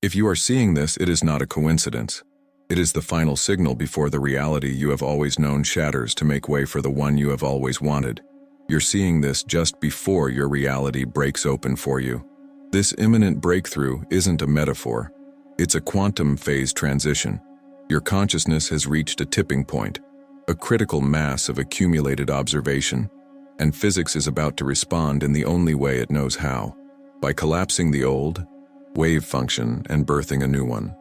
If you are seeing this, it is not a coincidence. It is the final signal before the reality you have always known shatters to make way for the one you have always wanted. You're seeing this just before your reality breaks open for you. This imminent breakthrough isn't a metaphor. It's a quantum phase transition. Your consciousness has reached a tipping point, a critical mass of accumulated observation, and physics is about to respond in the only way it knows how, by collapsing the old wave function and birthing a new one.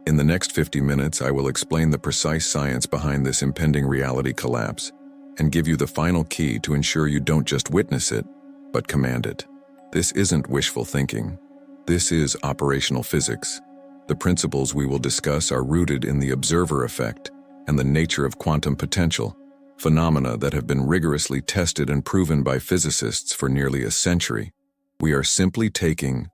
In the next 50 minutes, I will explain the precise science behind this impending reality collapse and give you the final key to ensure you don't just witness it, but command it. This isn't wishful thinking. This is operational physics. The principles we will discuss are rooted in the observer effect and the nature of quantum potential, phenomena that have been rigorously tested and proven by physicists for nearly a century. We are simply taking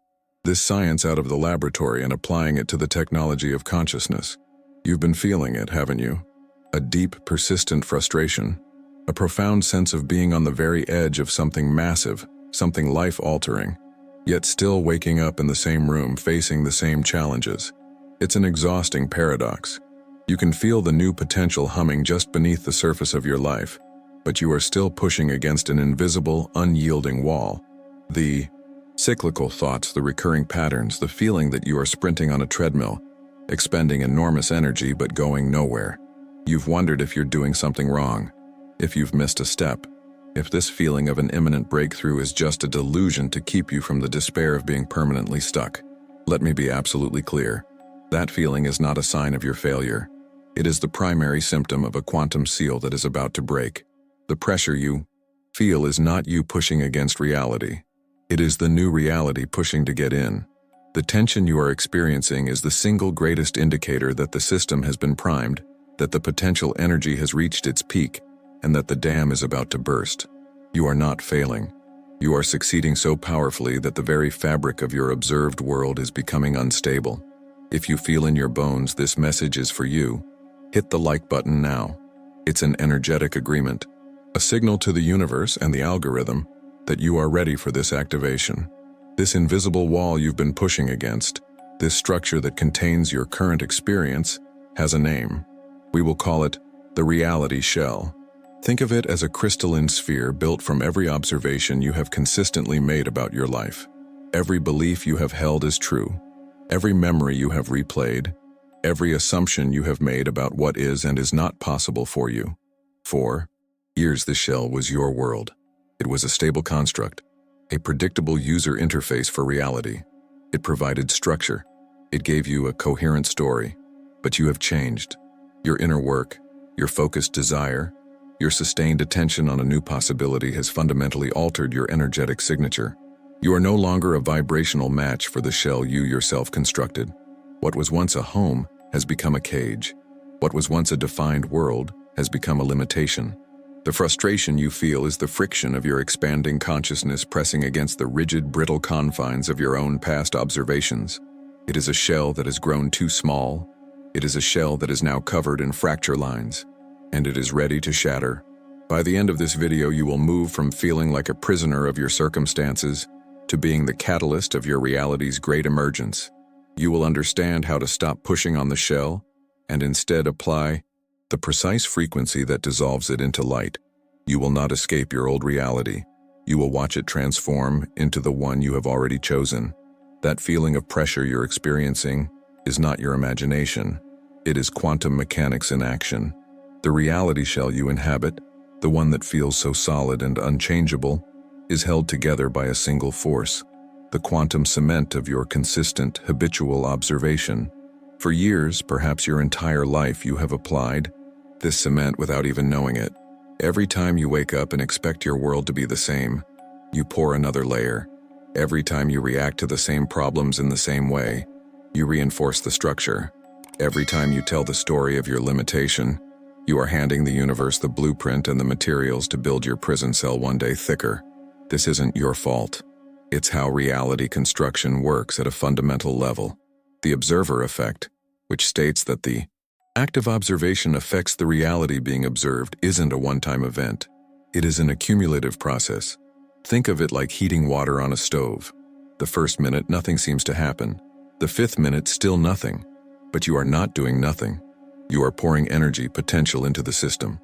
this science out of the laboratory and applying it to the technology of consciousness. You've been feeling it, haven't you? A deep, persistent frustration, a profound sense of being on the very edge of something massive, something life-altering, yet still waking up in the same room facing the same challenges. It's an exhausting paradox. You can feel the new potential humming just beneath the surface of your life, but you are still pushing against an invisible, unyielding wall. The cyclical thoughts, the recurring patterns, the feeling that you are sprinting on a treadmill, expending enormous energy but going nowhere. You've wondered if you're doing something wrong, if you've missed a step, if this feeling of an imminent breakthrough is just a delusion to keep you from the despair of being permanently stuck. Let me be absolutely clear. That feeling is not a sign of your failure. It is the primary symptom of a quantum seal that is about to break. The pressure you feel is not you pushing against reality. It is the new reality pushing to get in. The tension you are experiencing is the single greatest indicator that the system has been primed, that the potential energy has reached its peak, and that the dam is about to burst. You are not failing. You are succeeding so powerfully that the very fabric of your observed world is becoming unstable. If you feel in your bones this message is for you, hit the like button now. It's an energetic agreement, a signal to the universe and the algorithm that you are ready for this activation. This invisible wall you've been pushing against, this structure that contains your current experience, has a name. We will call it the reality shell. Think of it as a crystalline sphere built from every observation you have consistently made about your life, every belief you have held as true, every memory you have replayed, every assumption you have made about what is and is not possible for you. For years, the shell was your world. It was a stable construct, a predictable user interface for reality. It provided structure. It gave you a coherent story. But you have changed. Your inner work, your focused desire, your sustained attention on a new possibility has fundamentally altered your energetic signature. You are no longer a vibrational match for the shell you yourself constructed. What was once a home has become a cage. What was once a defined world has become a limitation. The frustration you feel is the friction of your expanding consciousness pressing against the rigid, brittle confines of your own past observations. It is a shell that has grown too small. It is a shell that is now covered in fracture lines, and it is ready to shatter. By the end of this video, you will move from feeling like a prisoner of your circumstances to being the catalyst of your reality's great emergence. You will understand how to stop pushing on the shell and instead apply the precise frequency that dissolves it into light. You will not escape your old reality. You will watch it transform into the one you have already chosen. That feeling of pressure you're experiencing is not your imagination. It is quantum mechanics in action. The reality shell you inhabit, the one that feels so solid and unchangeable, is held together by a single force, the quantum cement of your consistent, habitual observation. For years, perhaps your entire life, you have applied this cement without even knowing it. Every time you wake up and expect your world to be the same, you pour another layer. Every time you react to the same problems in the same way, you reinforce the structure. Every time you tell the story of your limitation, you are handing the universe the blueprint and the materials to build your prison cell one day thicker. This isn't your fault. It's how reality construction works at a fundamental level. The observer effect, which states that the act of observation affects the reality being observed, isn't a one-time event. It is an accumulative process. Think of it like heating water on a stove. The first minute, nothing seems to happen. The 5th minute, still nothing. But you are not doing nothing. You are pouring energy potential into the system.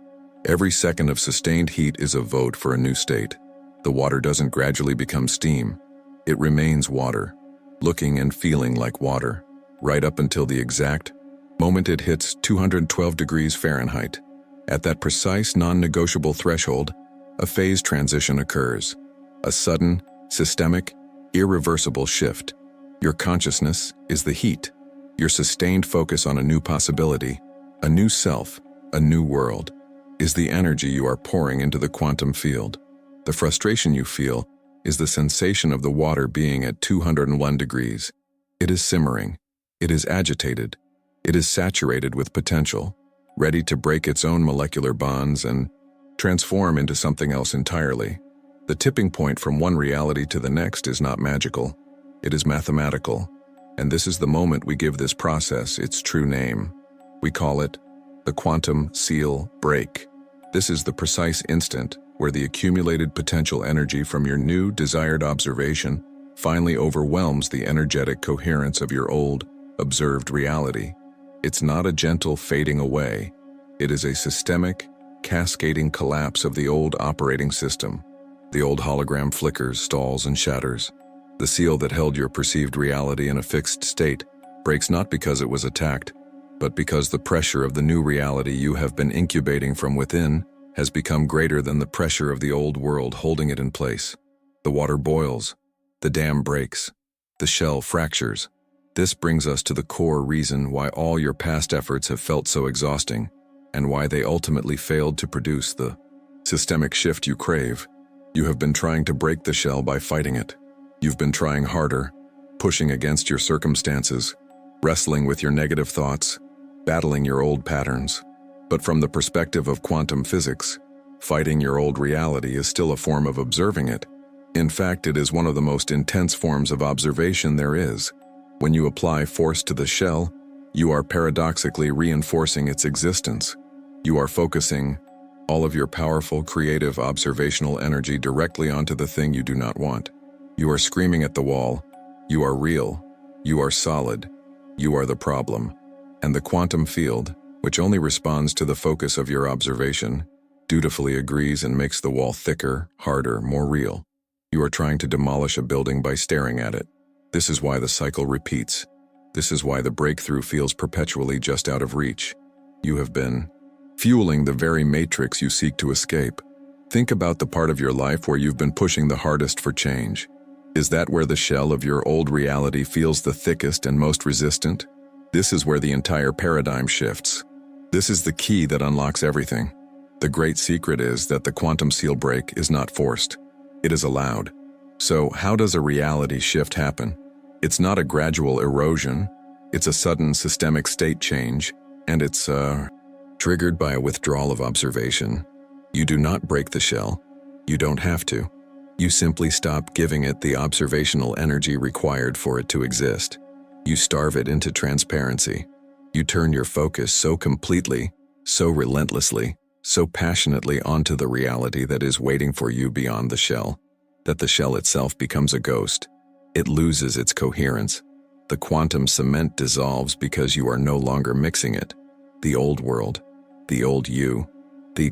Every second of sustained heat is a vote for a new state. The water doesn't gradually become steam. It remains water, looking and feeling like water, right up until the exact moment it hits 212 degrees Fahrenheit. At that precise, non-negotiable threshold, a phase transition occurs. A sudden, systemic, irreversible shift. Your consciousness is the heat. Your sustained focus on a new possibility, a new self, a new world, is the energy you are pouring into the quantum field. The frustration you feel is the sensation of the water being at 201 degrees. It is simmering. It is agitated. It is saturated with potential, ready to break its own molecular bonds and transform into something else entirely. The tipping point from one reality to the next is not magical. It is mathematical. And this is the moment we give this process its true name. We call it the quantum seal break. This is the precise instant where the accumulated potential energy from your new desired observation finally overwhelms the energetic coherence of your old, observed reality. It's not a gentle fading away. It is a systemic, cascading collapse of the old operating system. The old hologram flickers, stalls, and shatters. The seal that held your perceived reality in a fixed state breaks not because it was attacked, but because the pressure of the new reality you have been incubating from within has become greater than the pressure of the old world holding it in place. The water boils. The dam breaks. The shell fractures. This brings us to the core reason why all your past efforts have felt so exhausting, and why they ultimately failed to produce the systemic shift you crave. You have been trying to break the shell by fighting it. You've been trying harder, pushing against your circumstances, wrestling with your negative thoughts, battling your old patterns. But from the perspective of quantum physics, fighting your old reality is still a form of observing it. In fact, it is one of the most intense forms of observation there is. When you apply force to the shell, you are paradoxically reinforcing its existence. You are focusing all of your powerful, creative, observational energy directly onto the thing you do not want. You are screaming at the wall, you are real, you are solid, you are the problem. And the quantum field, which only responds to the focus of your observation, dutifully agrees and makes the wall thicker, harder, more real. You are trying to demolish a building by staring at it. This is why the cycle repeats. This is why the breakthrough feels perpetually just out of reach. You have been fueling the very matrix you seek to escape. Think about the part of your life where you've been pushing the hardest for change. Is that where the shell of your old reality feels the thickest and most resistant? This is where the entire paradigm shifts. This is the key that unlocks everything. The great secret is that the quantum seal break is not forced. It is allowed. So how does a reality shift happen? It's not a gradual erosion. It's a sudden systemic state change, and it's triggered by a withdrawal of observation. You do not break the shell. You don't have to. You simply stop giving it the observational energy required for it to exist. You starve it into transparency. You turn your focus so completely, so relentlessly, so passionately onto the reality that is waiting for you beyond the shell, that the shell itself becomes a ghost. It loses its coherence. The quantum cement dissolves because you are no longer mixing it. The old world, the old you, the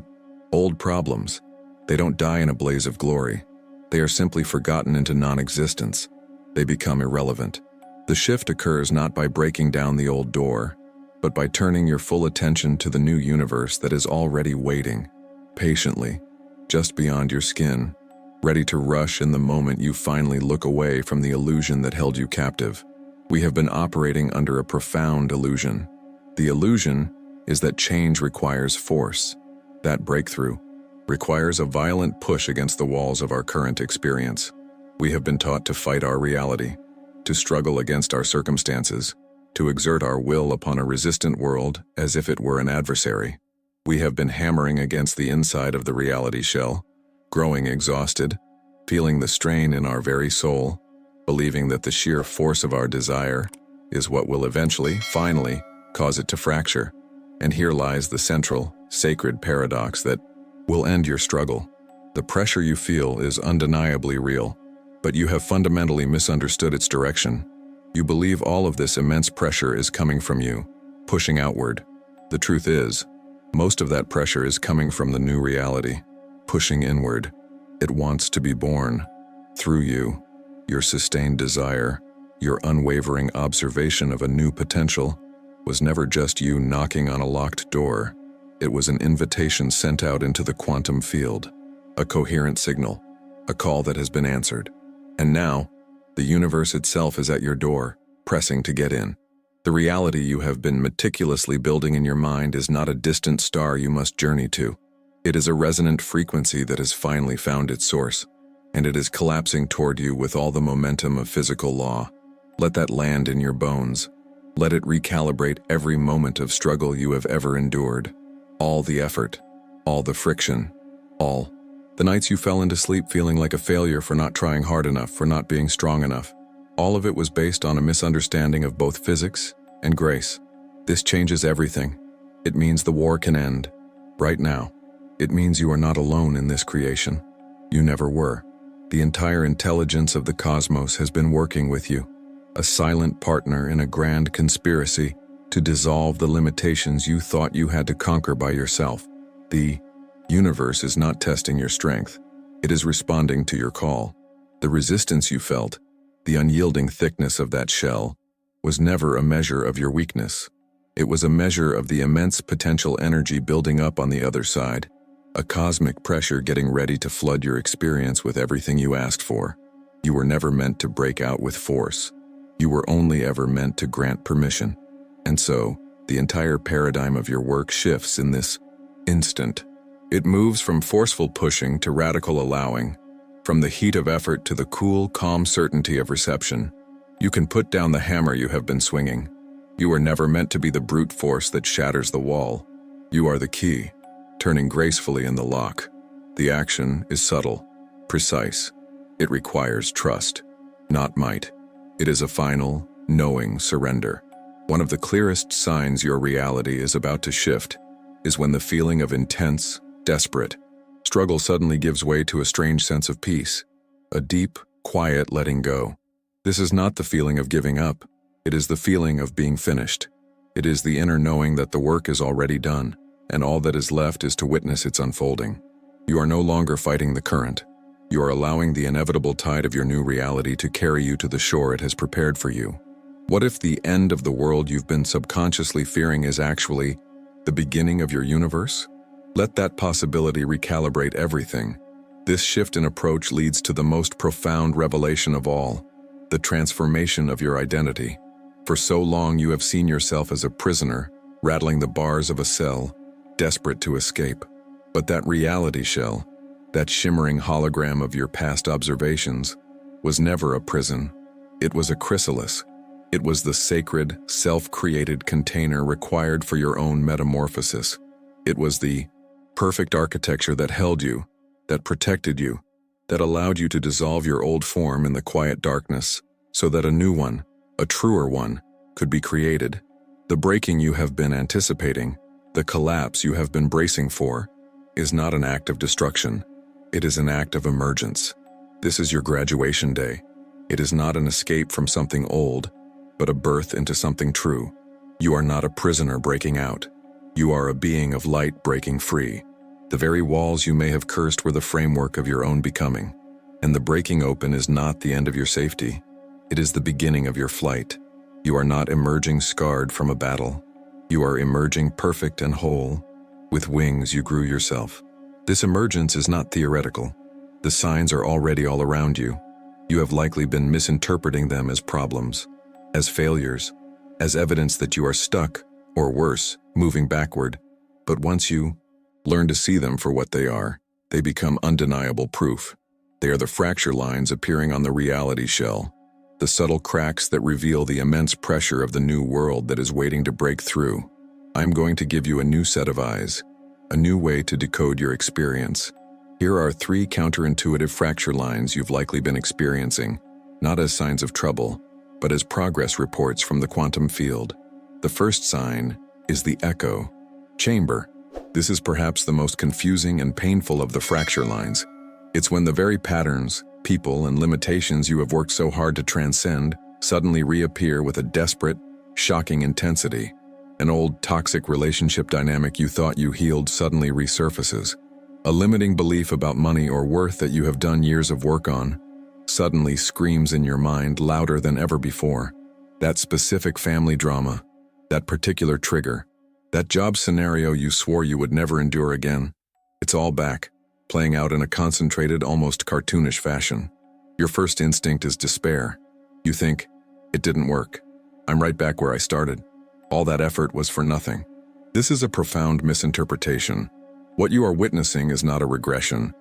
old problems, they don't die in a blaze of glory. They are simply forgotten into non-existence. They become irrelevant. The shift occurs not by breaking down the old door, but by turning your full attention to the new universe that is already waiting, patiently, just beyond your skin, ready to rush in the moment you finally look away from the illusion that held you captive. We have been operating under a profound illusion. The illusion is that change requires force. That breakthrough requires a violent push against the walls of our current experience. We have been taught to fight our reality, to struggle against our circumstances, to exert our will upon a resistant world as if it were an adversary. We have been hammering against the inside of the reality shell, growing exhausted, feeling the strain in our very soul, believing that the sheer force of our desire is what will eventually, finally, cause it to fracture. And here lies the central, sacred paradox that will end your struggle. The pressure you feel is undeniably real, but you have fundamentally misunderstood its direction. You believe all of this immense pressure is coming from you, pushing outward. The truth is, most of that pressure is coming from the new reality, pushing inward. It wants to be born. Through you, your sustained desire, your unwavering observation of a new potential, was never just you knocking on a locked door. It was an invitation sent out into the quantum field, a coherent signal, a call that has been answered. And now, the universe itself is at your door, pressing to get in. The reality you have been meticulously building in your mind is not a distant star you must journey to. It is a resonant frequency that has finally found its source, and it is collapsing toward you with all the momentum of physical law. Let that land in your bones. Let it recalibrate every moment of struggle you have ever endured. All the effort, all the friction, all the nights you fell into sleep feeling like a failure for not trying hard enough, for not being strong enough. All of it was based on a misunderstanding of both physics and grace. This changes everything. It means the war can end. Right now. It means you are not alone in this creation. You never were. The entire intelligence of the cosmos has been working with you, a silent partner in a grand conspiracy to dissolve the limitations you thought you had to conquer by yourself. The universe is not testing your strength. It is responding to your call. The resistance you felt, the unyielding thickness of that shell, was never a measure of your weakness. It was a measure of the immense potential energy building up on the other side, a cosmic pressure getting ready to flood your experience with everything you asked for. You were never meant to break out with force. You were only ever meant to grant permission. And so, the entire paradigm of your work shifts in this instant. It moves from forceful pushing to radical allowing, from the heat of effort to the cool, calm certainty of reception. You can put down the hammer you have been swinging. You are never meant to be the brute force that shatters the wall. You are the key, turning gracefully in the lock. The action is subtle, precise. It requires trust, not might. It is a final, knowing surrender. One of the clearest signs your reality is about to shift is when the feeling of intense, desperate struggle suddenly gives way to a strange sense of peace, a deep, quiet letting go. This is not the feeling of giving up. It is the feeling of being finished. It is the inner knowing that the work is already done, and all that is left is to witness its unfolding. You are no longer fighting the current. You are allowing the inevitable tide of your new reality to carry you to the shore it has prepared for you. What if the end of the world you've been subconsciously fearing is actually the beginning of your universe? Let that possibility recalibrate everything. This shift in approach leads to the most profound revelation of all, the transformation of your identity. For so long you have seen yourself as a prisoner, rattling the bars of a cell, desperate to escape. But that reality shell, that shimmering hologram of your past observations, was never a prison. It was a chrysalis. It was the sacred, self-created container required for your own metamorphosis. It was the perfect architecture that held you, that protected you, that allowed you to dissolve your old form in the quiet darkness, so that a new one, a truer one, could be created. The breaking you have been anticipating, the collapse you have been bracing for, is not an act of destruction. It is an act of emergence. This is your graduation day. It is not an escape from something old, but a birth into something true. You are not a prisoner breaking out. You are a being of light breaking free. The very walls you may have cursed were the framework of your own becoming. And the breaking open is not the end of your safety. It is the beginning of your flight. You are not emerging scarred from a battle. You are emerging perfect and whole. With wings you grew yourself. This emergence is not theoretical. The signs are already all around you. You have likely been misinterpreting them as problems, as failures, as evidence that you are stuck, or worse, moving backward. But once you learn to see them for what they are, they become undeniable proof. They are the fracture lines appearing on the reality shell, the subtle cracks that reveal the immense pressure of the new world that is waiting to break through. I'm going to give you a new set of eyes, a new way to decode your experience. Here are 3 counterintuitive fracture lines you've likely been experiencing, not as signs of trouble, but as progress reports from the quantum field. The first sign is the echo chamber. This is perhaps the most confusing and painful of the fracture lines. It's when the very patterns, people, and limitations you have worked so hard to transcend suddenly reappear with a desperate, shocking intensity. An old toxic relationship dynamic you thought you healed suddenly resurfaces. A limiting belief about money or worth that you have done years of work on suddenly screams in your mind louder than ever before. That specific family drama, that particular trigger, that job scenario you swore you would never endure again, it's all back, playing out in a concentrated, almost cartoonish fashion. Your first instinct is despair. You think, it didn't work. I'm right back where I started. All that effort was for nothing. This is a profound misinterpretation. What you are witnessing is not a regression.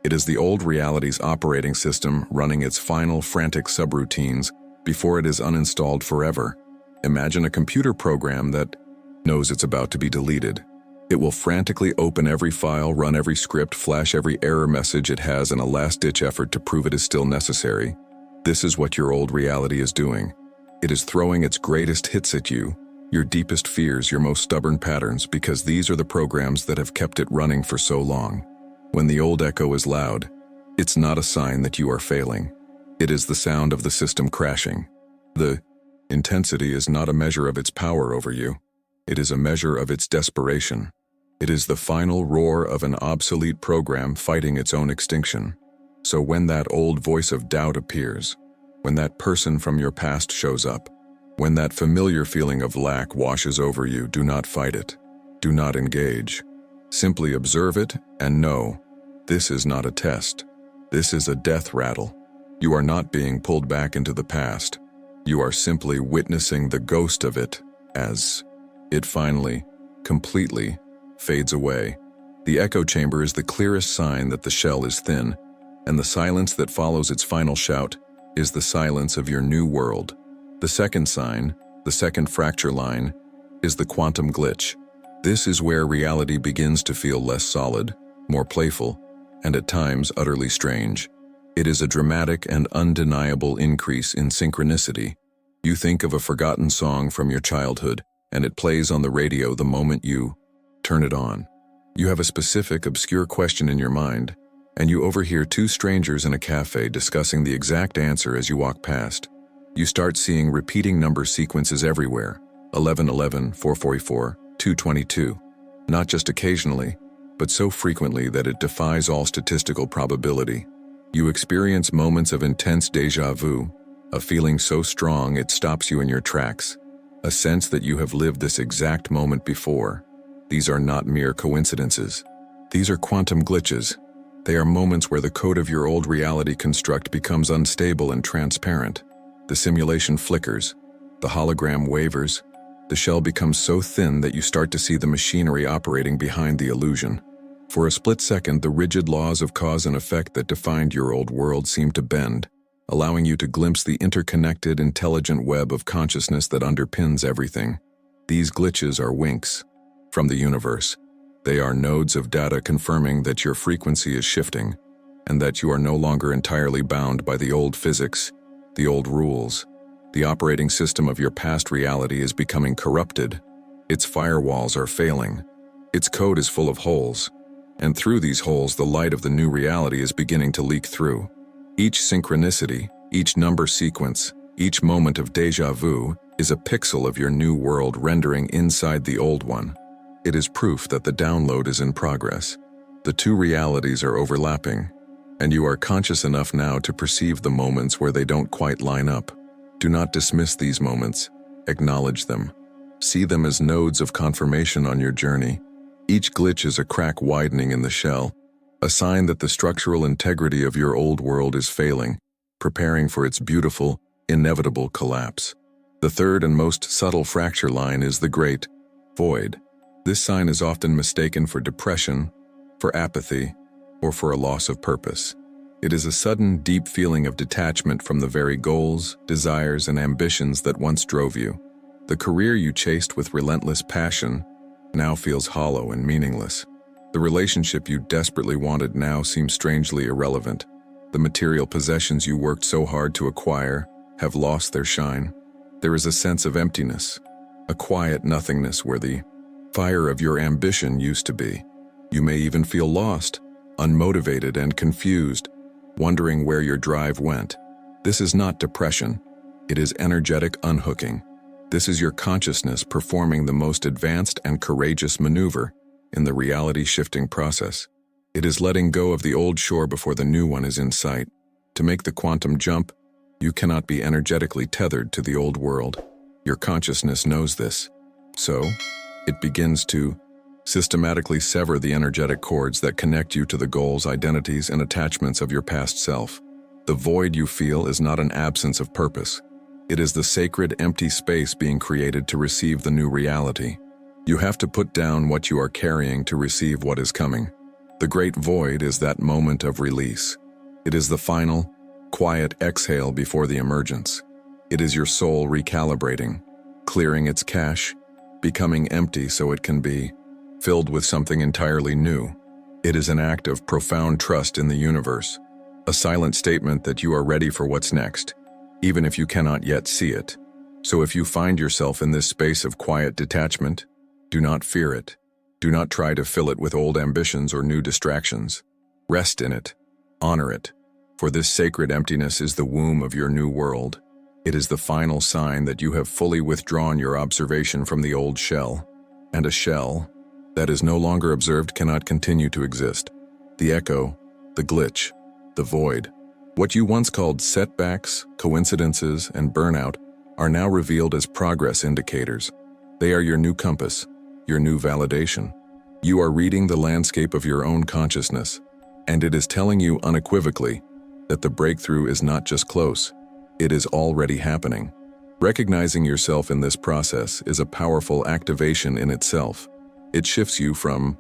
It is the old reality's operating system running its final frantic subroutines before it is uninstalled forever. Imagine a computer program that knows it's about to be deleted. It will frantically open every file, run every script, flash every error message it has in a last-ditch effort to prove it is still necessary. This is what your old reality is doing. It is throwing its greatest hits at you, your deepest fears, your most stubborn patterns, because these are the programs that have kept it running for so long. When the old echo is loud, it's not a sign that you are failing. It is the sound of the system crashing. The intensity is not a measure of its power over you. It is a measure of its desperation. It is the final roar of an obsolete program fighting its own extinction. So when that old voice of doubt appears, when that person from your past shows up, when that familiar feeling of lack washes over you, do not fight it. Do not engage. Simply observe it and know, this is not a test. This is a death rattle. You are not being pulled back into the past. You are simply witnessing the ghost of it as it finally, completely, fades away. The echo chamber is the clearest sign that the shell is thin, and the silence that follows its final shout is the silence of your new world. The second sign, the second fracture line, is the quantum glitch. This is where reality begins to feel less solid, more playful, and at times utterly strange. It is a dramatic and undeniable increase in synchronicity. You think of a forgotten song from your childhood, and it plays on the radio the moment you turn it on. You have a specific, obscure question in your mind, and you overhear two strangers in a cafe discussing the exact answer as you walk past. You start seeing repeating number sequences everywhere, 1111, 444, 222, not just occasionally, but so frequently that it defies all statistical probability. You experience moments of intense déjà vu, a feeling so strong it stops you in your tracks, a sense that you have lived this exact moment before. These are not mere coincidences. These are quantum glitches. They are moments where the code of your old reality construct becomes unstable and transparent. The simulation flickers, the hologram wavers, the shell becomes so thin that you start to see the machinery operating behind the illusion. For a split second, the rigid laws of cause and effect that defined your old world seem to bend, allowing you to glimpse the interconnected, intelligent web of consciousness that underpins everything. These glitches are winks from the universe. They are nodes of data confirming that your frequency is shifting, and that you are no longer entirely bound by the old physics, the old rules. The operating system of your past reality is becoming corrupted. Its firewalls are failing. Its code is full of holes. And through these holes, the light of the new reality is beginning to leak through. Each synchronicity, each number sequence, each moment of déjà vu is a pixel of your new world rendering inside the old one. It is proof that the download is in progress. The two realities are overlapping, and you are conscious enough now to perceive the moments where they don't quite line up. Do not dismiss these moments. Acknowledge them. See them as nodes of confirmation on your journey. Each glitch is a crack widening in the shell, a sign that the structural integrity of your old world is failing, preparing for its beautiful, inevitable collapse. The third and most subtle fracture line is the great void. This sign is often mistaken for depression, for apathy, or for a loss of purpose. It is a sudden, deep feeling of detachment from the very goals, desires, and ambitions that once drove you. The career you chased with relentless passion now feels hollow and meaningless. The relationship you desperately wanted now seems strangely irrelevant. The material possessions you worked so hard to acquire have lost their shine. There is a sense of emptiness, a quiet nothingness where the fire of your ambition used to be. You may even feel lost, unmotivated, and confused, wondering where your drive went. This is not depression. It is energetic unhooking. This is your consciousness performing the most advanced and courageous maneuver in the reality-shifting process. It is letting go of the old shore before the new one is in sight. To make the quantum jump, you cannot be energetically tethered to the old world. Your consciousness knows this. So, it begins to systematically sever the energetic cords that connect you to the goals, identities, and attachments of your past self. The void you feel is not an absence of purpose. It is the sacred, empty space being created to receive the new reality. You have to put down what you are carrying to receive what is coming. The great void is that moment of release. It is the final, quiet exhale before the emergence. It is your soul recalibrating, clearing its cache, becoming empty so it can be filled with something entirely new. It is an act of profound trust in the universe, a silent statement that you are ready for what's next, even if you cannot yet see it. So if you find yourself in this space of quiet detachment, do not fear it. Do not try to fill it with old ambitions or new distractions. Rest in it. Honor it. For this sacred emptiness is the womb of your new world. It is the final sign that you have fully withdrawn your observation from the old shell. And a shell that is no longer observed cannot continue to exist. The echo, the glitch, the void, what you once called setbacks, coincidences, and burnout are now revealed as progress indicators. They are your new compass, your new validation. You are reading the landscape of your own consciousness, and it is telling you unequivocally that the breakthrough is not just close, it is already happening. Recognizing yourself in this process is a powerful activation in itself. It shifts you from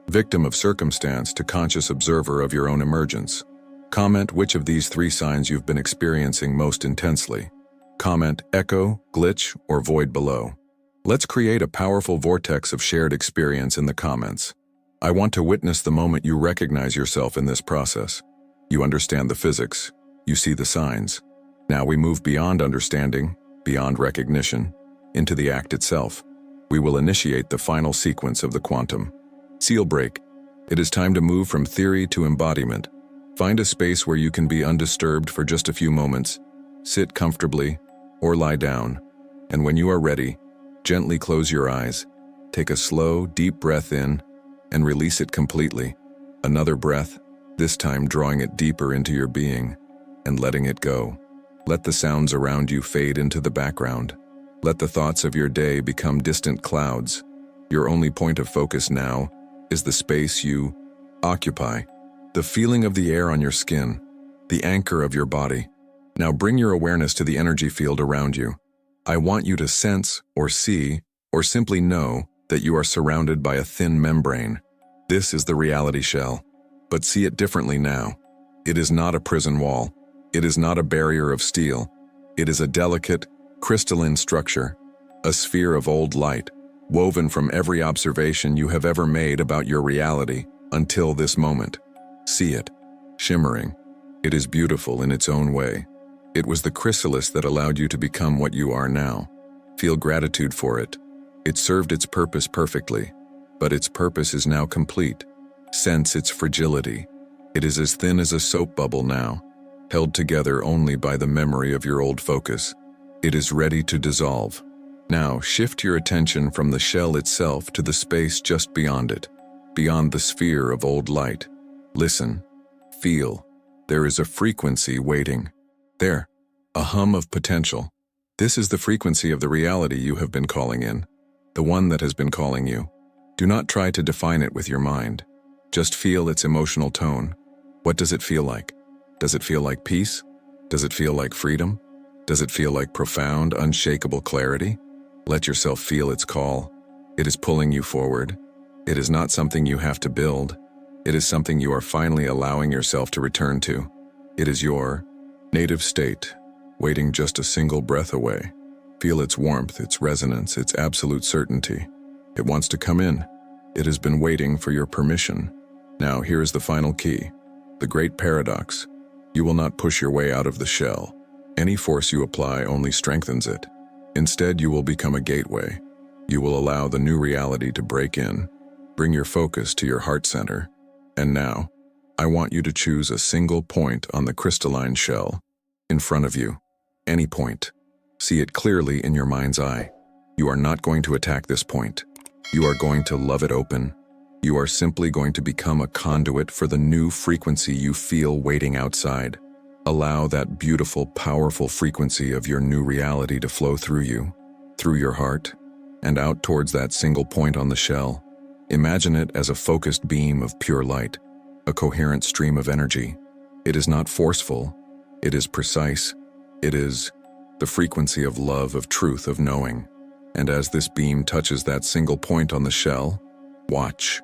victim of circumstance to conscious observer of your own emergence. Comment which of these three signs you've been experiencing most intensely. Comment echo, glitch, or void below. Let's create a powerful vortex of shared experience in the comments. I want to witness the moment you recognize yourself in this process. You understand the physics. You see the signs. Now we move beyond understanding, beyond recognition, into the act itself. We will initiate the final sequence of the quantum seal break. It is time to move from theory to embodiment. Find a space where you can be undisturbed for just a few moments. Sit comfortably or lie down. And when you are ready, gently close your eyes. Take a slow, deep breath in and release it completely. Another breath, this time drawing it deeper into your being and letting it go. Let the sounds around you fade into the background. Let the thoughts of your day become distant clouds. Your only point of focus now is the space you occupy. The feeling of the air on your skin, the anchor of your body. Now bring your awareness to the energy field around you. I want you to sense or see or simply know that you are surrounded by a thin membrane. This is the reality shell. But see it differently now. It is not a prison wall. It is not a barrier of steel. It is a delicate, crystalline structure, a sphere of old light, woven from every observation you have ever made about your reality until this moment. See it, shimmering. It is beautiful in its own way. It was the chrysalis that allowed you to become what you are now. Feel gratitude for it. It served its purpose perfectly, but its purpose is now complete. Sense its fragility. It is as thin as a soap bubble now, held together only by the memory of your old focus. It is ready to dissolve. Now shift your attention from the shell itself to the space just beyond it, beyond the sphere of old light. Listen, feel. There is a frequency waiting. There, a hum of potential. This is the frequency of the reality you have been calling in, the one that has been calling you. Do not try to define it with your mind. Just feel its emotional tone. What does it feel like? Does it feel like peace? Does it feel like freedom? Does it feel like profound, unshakable clarity? Let yourself feel its call. It is pulling you forward. It is not something you have to build. It is something you are finally allowing yourself to return to. It is your native state, waiting just a single breath away. Feel its warmth, its resonance, its absolute certainty. It wants to come in. It has been waiting for your permission. Now here is the final key, the great paradox. You will not push your way out of the shell. Any force you apply only strengthens it. Instead, you will become a gateway. You will allow the new reality to break in. Bring your focus to your heart center. And now, I want you to choose a single point on the crystalline shell, in front of you. Any point. See it clearly in your mind's eye. You are not going to attack this point. You are going to love it open. You are simply going to become a conduit for the new frequency you feel waiting outside. Allow that beautiful, powerful frequency of your new reality to flow through you, through your heart, and out towards that single point on the shell. Imagine it as a focused beam of pure light, a coherent stream of energy. It is not forceful. It is precise. It is the frequency of love, of truth, of knowing. And as this beam touches that single point on the shell, watch.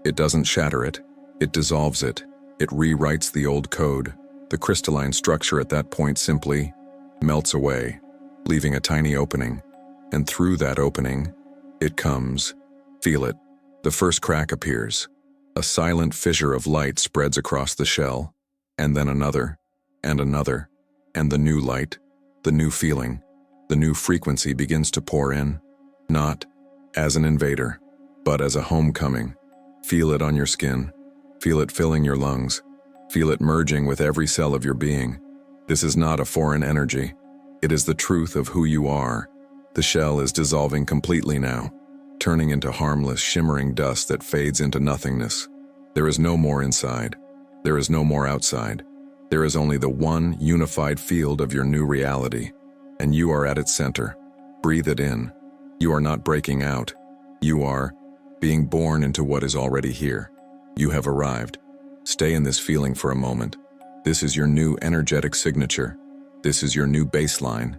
It doesn't shatter it. It dissolves it. It rewrites the old code. The crystalline structure at that point simply melts away, leaving a tiny opening. And through that opening, it comes. Feel it. The first crack appears. A silent fissure of light spreads across the shell, and then another, and another. And the new light, the new feeling, the new frequency begins to pour in, not as an invader, but as a homecoming. Feel it on your skin. Feel it filling your lungs. Feel it merging with every cell of your being. This is not a foreign energy. It is the truth of who you are. The shell is dissolving completely now, turning into harmless, shimmering dust that fades into nothingness. There is no more inside. There is no more outside. There is only the one unified field of your new reality, and you are at its center. Breathe it in. You are not breaking out. You are being born into what is already here. You have arrived. Stay in this feeling for a moment. This is your new energetic signature. This is your new baseline.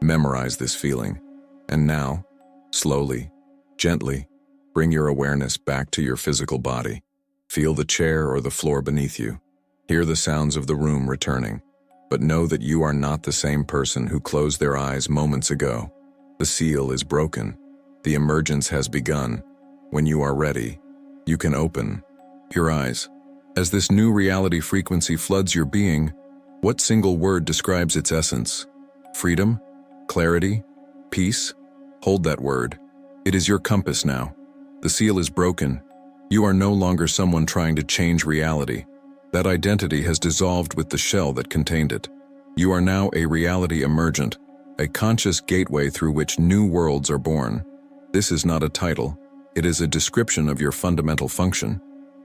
Memorize this feeling. And now, slowly, gently, bring your awareness back to your physical body. Feel the chair or the floor beneath you. Hear the sounds of the room returning. But know that you are not the same person who closed their eyes moments ago. The seal is broken. The emergence has begun. When you are ready, you can open your eyes. As this new reality frequency floods your being, what single word describes its essence? Freedom? Clarity? Peace? Hold that word. It is your compass now. The seal is broken. You are no longer someone trying to change reality. That identity has dissolved with the shell that contained it. You are now a reality emergent, a conscious gateway through which new worlds are born. This is not a title. It is a description of your fundamental function.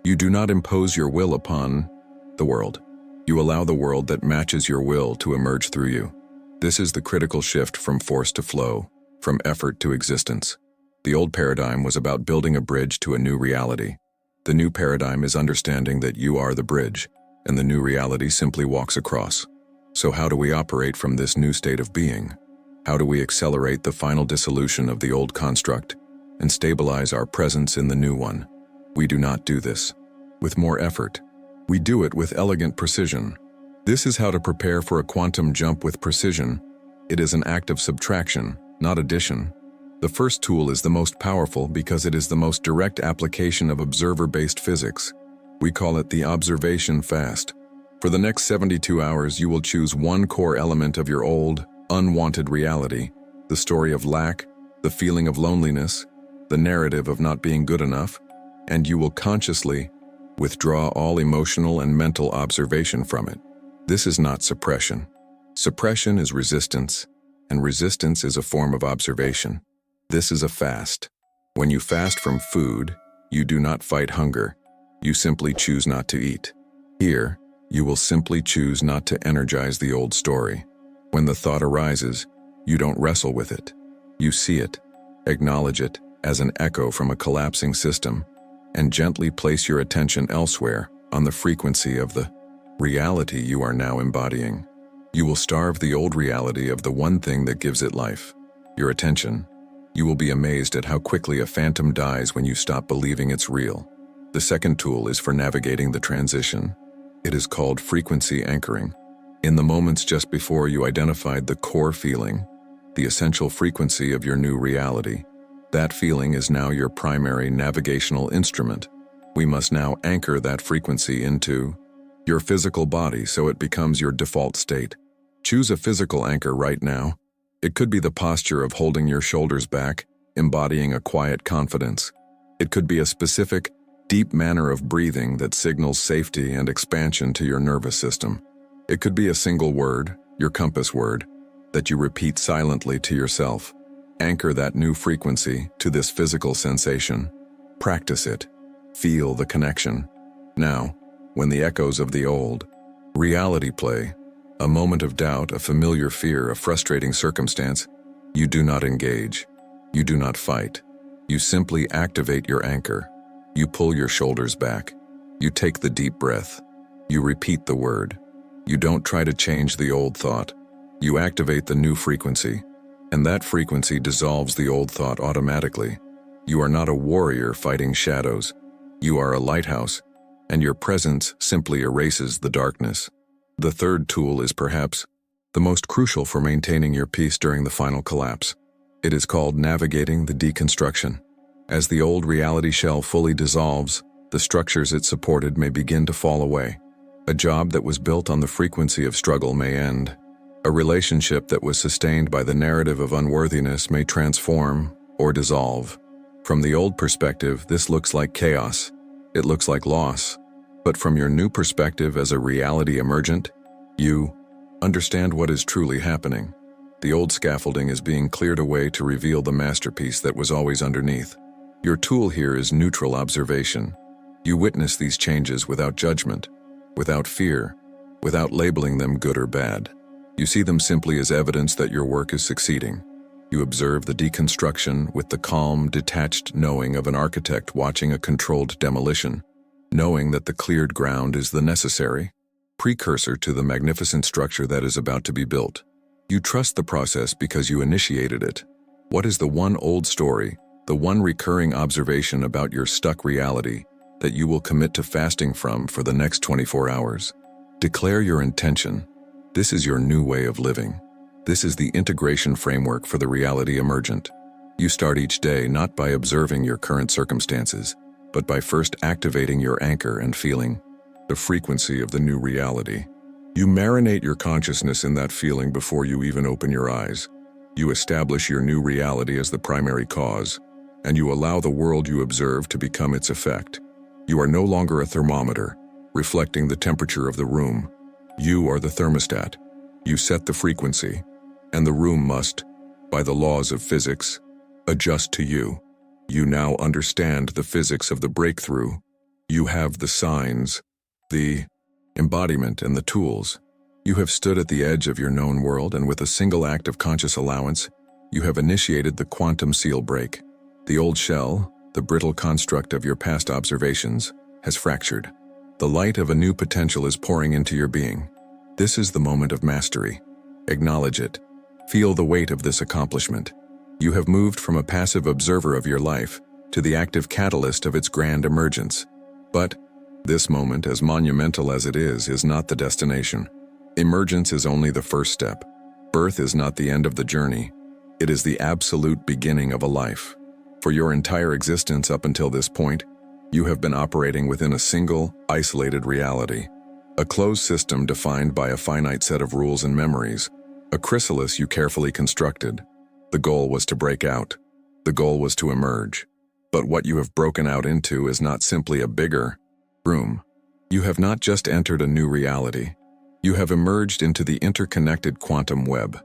You do not impose your will upon the world. You allow the world that matches your will to emerge through you. This is the critical shift from force to flow, from effort to existence. The old paradigm was about building a bridge to a new reality. The new paradigm is understanding that you are the bridge, and the new reality simply walks across. So how do we operate from this new state of being? How do we accelerate the final dissolution of the old construct and stabilize our presence in the new one? We do not do this with more effort. We do it with elegant precision. This is how to prepare for a quantum jump with precision. It is an act of subtraction, not addition. The first tool is the most powerful because it is the most direct application of observer-based physics. We call it the observation fast. For the next 72 hours, you will choose one core element of your old, unwanted reality, the story of lack, the feeling of loneliness, the narrative of not being good enough, and you will consciously withdraw all emotional and mental observation from it. This is not suppression. Suppression is resistance, and resistance is a form of observation. This is a fast. When you fast from food, you do not fight hunger. You simply choose not to eat. Here, you will simply choose not to energize the old story. When the thought arises, you don't wrestle with it. You see it, acknowledge it as an echo from a collapsing system, and gently place your attention elsewhere on the frequency of the reality you are now embodying. You will starve the old reality of the one thing that gives it life, your attention. You will be amazed at how quickly a phantom dies when you stop believing it's real. The second tool is for navigating the transition. It is called frequency anchoring. In the moments just before you identified the core feeling, the essential frequency of your new reality, that feeling is now your primary navigational instrument. We must now anchor that frequency into your physical body so it becomes your default state. Choose a physical anchor right now. It could be the posture of holding your shoulders back, embodying a quiet confidence. It could be a specific, deep manner of breathing that signals safety and expansion to your nervous system. It could be a single word, your compass word, that you repeat silently to yourself. Anchor that new frequency to this physical sensation. Practice it. Feel the connection. Now, when the echoes of the old reality play, a moment of doubt, a familiar fear, a frustrating circumstance, you do not engage. You do not fight. You simply activate your anchor. You pull your shoulders back. You take the deep breath. You repeat the word. You don't try to change the old thought. You activate the new frequency, and that frequency dissolves the old thought automatically. You are not a warrior fighting shadows. You are a lighthouse, and your presence simply erases the darkness. The third tool is perhaps the most crucial for maintaining your peace during the final collapse. It is called navigating the deconstruction. As the old reality shell fully dissolves, the structures it supported may begin to fall away. A job that was built on the frequency of struggle may end. A relationship that was sustained by the narrative of unworthiness may transform or dissolve. From the old perspective, this looks like chaos. It looks like loss. But from your new perspective as a reality emergent, you understand what is truly happening. The old scaffolding is being cleared away to reveal the masterpiece that was always underneath. Your tool here is neutral observation. You witness these changes without judgment, without fear, without labeling them good or bad. You see them simply as evidence that your work is succeeding. You observe the deconstruction with the calm, detached knowing of an architect watching a controlled demolition, knowing that the cleared ground is the necessary precursor to the magnificent structure that is about to be built. You trust the process because you initiated it. What is the one old story, the one recurring observation about your stuck reality that you will commit to fasting from for the next 24 hours? Declare your intention. This is your new way of living. This is the integration framework for the reality emergent. You start each day not by observing your current circumstances, but by first activating your anchor and feeling the frequency of the new reality. You marinate your consciousness in that feeling before you even open your eyes. You establish your new reality as the primary cause, and you allow the world you observe to become its effect. You are no longer a thermometer, reflecting the temperature of the room. You are the thermostat. You set the frequency, and the room must, by the laws of physics, adjust to you. You now understand the physics of the breakthrough. You have the signs, the embodiment, and the tools. You have stood at the edge of your known world, and with a single act of conscious allowance, you have initiated the quantum seal break. The old shell, the brittle construct of your past observations, has fractured. The light of a new potential is pouring into your being. This is the moment of mastery. Acknowledge it. Feel the weight of this accomplishment. You have moved from a passive observer of your life to the active catalyst of its grand emergence. But this moment, as monumental as it is not the destination. Emergence is only the first step. Birth is not the end of the journey. It is the absolute beginning of a life. For your entire existence up until this point, you have been operating within a single, isolated reality. A closed system defined by a finite set of rules and memories. A chrysalis you carefully constructed. The goal was to break out. The goal was to emerge. But what you have broken out into is not simply a bigger room. You have not just entered a new reality. You have emerged into the interconnected quantum web,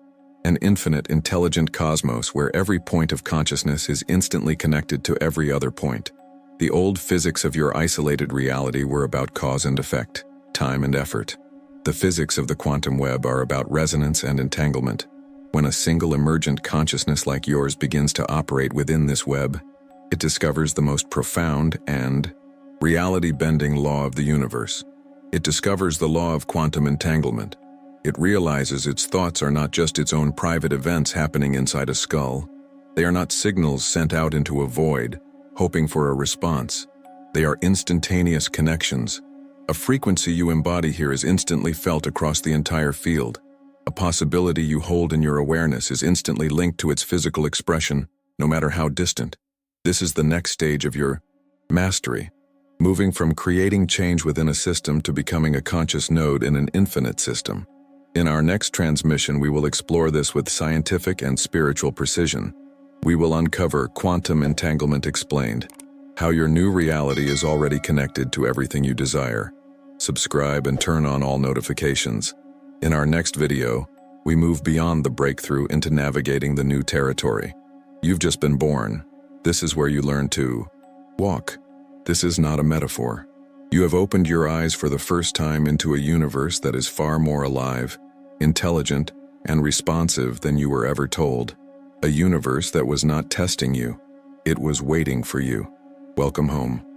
an infinite intelligent cosmos where every point of consciousness is instantly connected to every other point. The old physics of your isolated reality were about cause and effect, time and effort. The physics of the quantum web are about resonance and entanglement. When a single emergent consciousness like yours begins to operate within this web, it discovers the most profound and reality-bending law of the universe. It discovers the law of quantum entanglement. It realizes its thoughts are not just its own private events happening inside a skull. They are not signals sent out into a void, hoping for a response. They are instantaneous connections. A frequency you embody here is instantly felt across the entire field. A possibility you hold in your awareness is instantly linked to its physical expression, no matter how distant. This is the next stage of your mastery, moving from creating change within a system to becoming a conscious node in an infinite system. In our next transmission, we will explore this with scientific and spiritual precision. We will uncover quantum entanglement explained, how your new reality is already connected to everything you desire. Subscribe and turn on all notifications. In our next video, We move beyond the breakthrough into navigating the new territory. You've just been born. This is where you learn to walk. This is not a metaphor. You have opened your eyes for the first time into a universe that is far more alive, intelligent, and responsive than you were ever told. A universe that was not testing you. It was waiting for you. Welcome home.